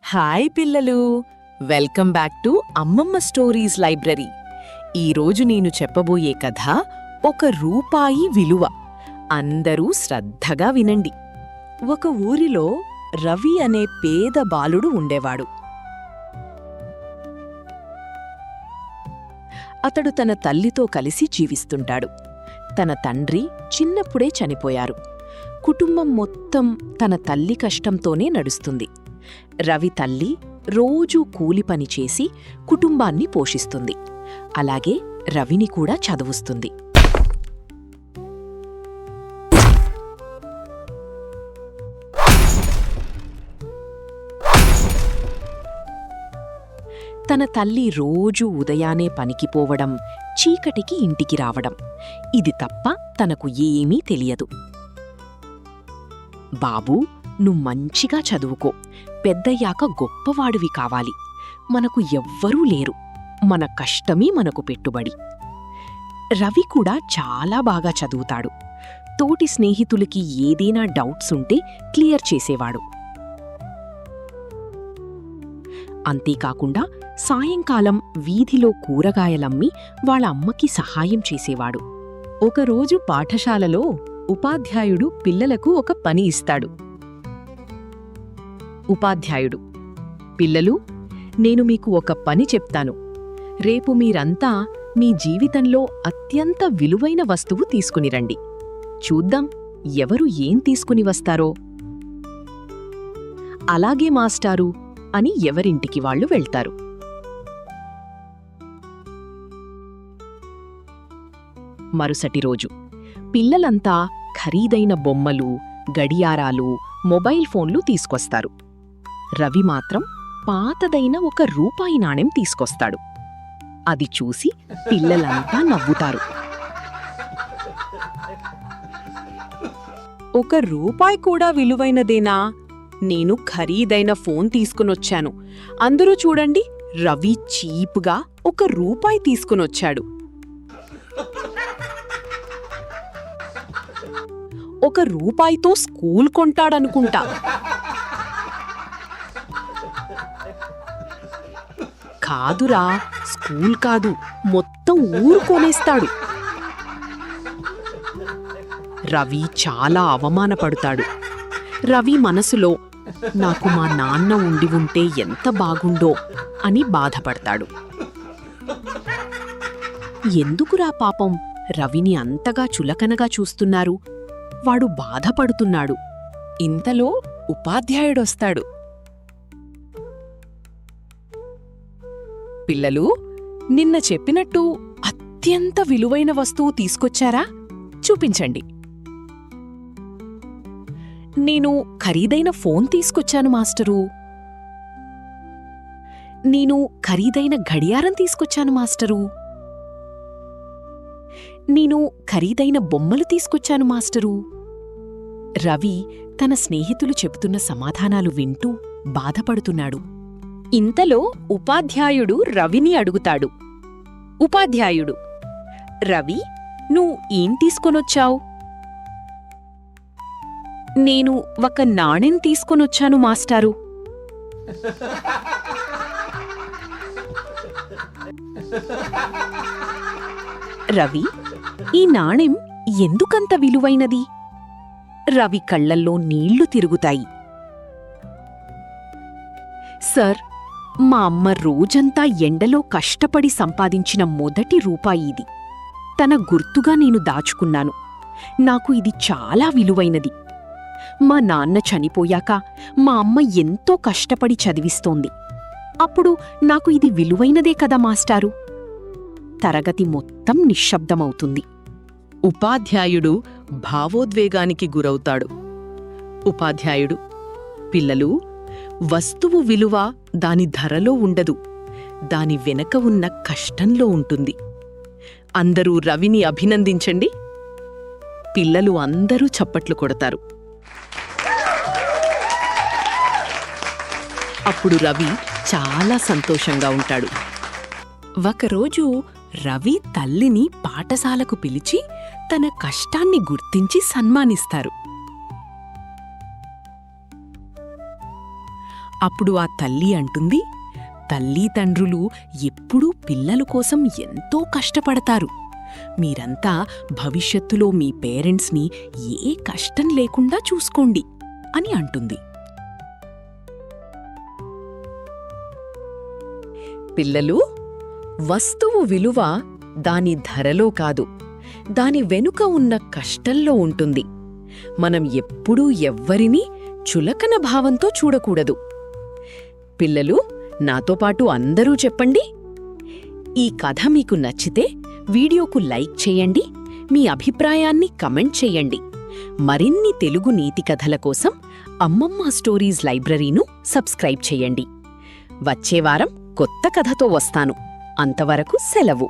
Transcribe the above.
Hi పిల్లలు, welcome back to అమ్మమ్మ stories library. ఈరోజు నేను చెప్పబోయే కథ ఒక రూపాయి విలువ. అందరూ శ్రద్ధగా వినండి. ఒక ఊరిలో రవి అనే పేద బాలుడు ఉండేవాడు. అతడు తన తల్లితో కలిసి జీవిస్తుంటాడు. తన తండ్రి చిన్నప్పుడే చనిపోయారు. కుటుంబం మొత్తం తన తల్లి కష్టంతోనే నడుస్తుంది. రవి తల్లి రోజూ కూలి పని చేసి కుటుంబాన్ని పోషిస్తుంది. అలాగే రవిని కూడా చదువుస్తుంది. తన తల్లి రోజూ ఉదయానే పనికి పోవడం, చీకటికి ఇంటికి రావడం, ఇది తప్ప తనకు ఏమీ తెలియదు. బాబూ, నువ్వు మంచిగా చదువుకో, పెద్దయ్యాక గొప్పవాడివి కావాలి. మనకు ఎవ్వరూ లేరు, మన కష్టమే మనకు పెట్టుబడి. రవి కూడా చాలా బాగా చదువుతాడు. తోటి స్నేహితులకి ఏదైనా డౌట్స్ ఉంటే క్లియర్ చేసేవాడు. అంతేకాకుండా సాయంకాలం వీధిలో కూరగాయలమ్మి వాళ్ళ అమ్మకి సహాయం చేసేవాడు. ఒకరోజు పాఠశాలలో ఉపాధ్యాయుడు పిల్లలకు ఒక పని ఇస్తాడు. ఉపాధ్యాయుడు: పిల్లలు, నేను మీకు ఒక పని చెప్తాను. రేపు మీరంతా మీ జీవితంలో అత్యంత విలువైన వస్తువు తీసుకునిరండి. చూద్దాం ఎవరు ఏం తీసుకుని వస్తారో. అలాగే మాస్టారు అని ఎవరింటికి వాళ్ళు వెళ్తారు. మరుసటి రోజు పిల్లలంతా ఖరీదైన బొమ్మలు, గడియారాలు, మొబైల్ ఫోన్లు తీసుకొస్తారు. రవి మాత్రం పాతదైన ఒక రూపాయి నాణెం తీసుకొస్తాడు. అది చూసి పిల్లలంతా నవ్వుతారు. ఒక రూపాయి కూడా విలువైనదేనా? నేను ఖరీదైన ఫోన్ తీసుకునొచ్చాను. అందరూ చూడండి, రవి చీప్గా ఒక రూపాయి తీసుకునొచ్చాడు. ఒక రూపాయితో స్కూల్ కొంటాడనుకుంటా. కాదురా, స్కూల్ కాదు, మొత్తం ఊరు కొనేస్తాడు. రవి చాలా అవమానపడతాడు. రవి మనసులో నాకు మా నాన్న ఉండి ఉంటే ఎంత బాగుండో అని బాధపడతాడు. ఎందుకురా పాపం రవిని అంతగా చులకనగా చూస్తున్నారు? వాడు బాధపడుతున్నాడు. ఇంతలో ఉపాధ్యాయుడొస్తాడు. పిల్లలు, నిన్న చెప్పినట్టు అత్యంత విలువైన వస్తువు తీసుకొచ్చారా? చూపించండి. నేను ఖరీదైన ఫోన్ తీసుకొచ్చాను మాస్టరు. నేను ఖరీదైన గడియారం తీసుకొచ్చాను మాస్టరు. నేను ఖరీదైన బొమ్మలు తీసుకొచ్చాను మాస్టరు. రవి తన స్నేహితులు చెబుతున్న సమాధానాలు వింటూ బాధపడుతున్నాడు. ఇంతలో ఉపాధ్యాయుడు రవిని అడుగుతాడు. ఉపాధ్యాయుడు: రవి, నువ్వు ఏం తీసుకొనొచ్చావు? నేను ఒక నాణెం తీసుకొనొచ్చాను మాస్టారు. రవి, ఈ నాణెం ఎందుకంత విలువైనది? రవి కళ్లల్లో నీళ్లు తిరుగుతాయి. సార్, మా అమ్మ రోజంతా ఎండలో కష్టపడి సంపాదించిన మొదటి రూపాయి ఇది. తన గుర్తుగా నేను దాచుకున్నాను. నాకు ఇది చాలా విలువైనది. మా నాన్న చనిపోయాక మా అమ్మ ఎంతో కష్టపడి చదివిస్తోంది. అప్పుడు నాకు ఇది విలువైనదే కదా మాస్టారు. తరగతి మొత్తం నిశ్శబ్దమవుతుంది. ఉపాధ్యాయుడు భావోద్వేగానికి గురవుతాడు. ఉపాధ్యాయుడు: పిల్లలు, వస్తువు విలువ దాని ధరలో ఉండదు, దాని వెనక ఉన్న కష్టంలో ఉంటుంది. అందరూ రవిని అభినందించండి. పిల్లలు అందరూ చప్పట్లు కొడతారు. అప్పుడు రవి చాలా సంతోషంగా ఉంటాడు. ఒకరోజు రవి తల్లిని పాఠశాలకు పిలిచి తన కష్టాన్ని గుర్తించి సన్మానిస్తారు. అప్పుడు ఆ తల్లి అంటుంది, తల్లిదండ్రులు ఎప్పుడూ పిల్లల కోసం ఎంతో కష్టపడతారు. మీరంతా భవిష్యత్తులో మీ పేరెంట్స్ని ఏ కష్టం లేకుండా చూసుకోండి అని అంటుంది. పిల్లలు, వస్తువు విలువ దాని ధరలో కాదు, దాని వెనుక ఉన్న కష్టంలో ఉంటుంది. మనం ఎప్పుడూ ఎవ్వరినీ చులకన భావంతో చూడకూడదు. పిల్లలు, నాతో పాటు అందరూ చెప్పండి. ఈ కథ మీకు నచ్చితే వీడియోకు లైక్ చేయండి, మీ అభిప్రాయాన్ని కమెంట్ చేయండి. మరిన్ని తెలుగు నీతి కథల కోసం అమ్మమ్మ స్టోరీస్ లైబ్రరీను సబ్స్క్రైబ్ చేయండి. వచ్చే వారం కొత్త కథతో వస్తాను. అంతవరకు సెలవు.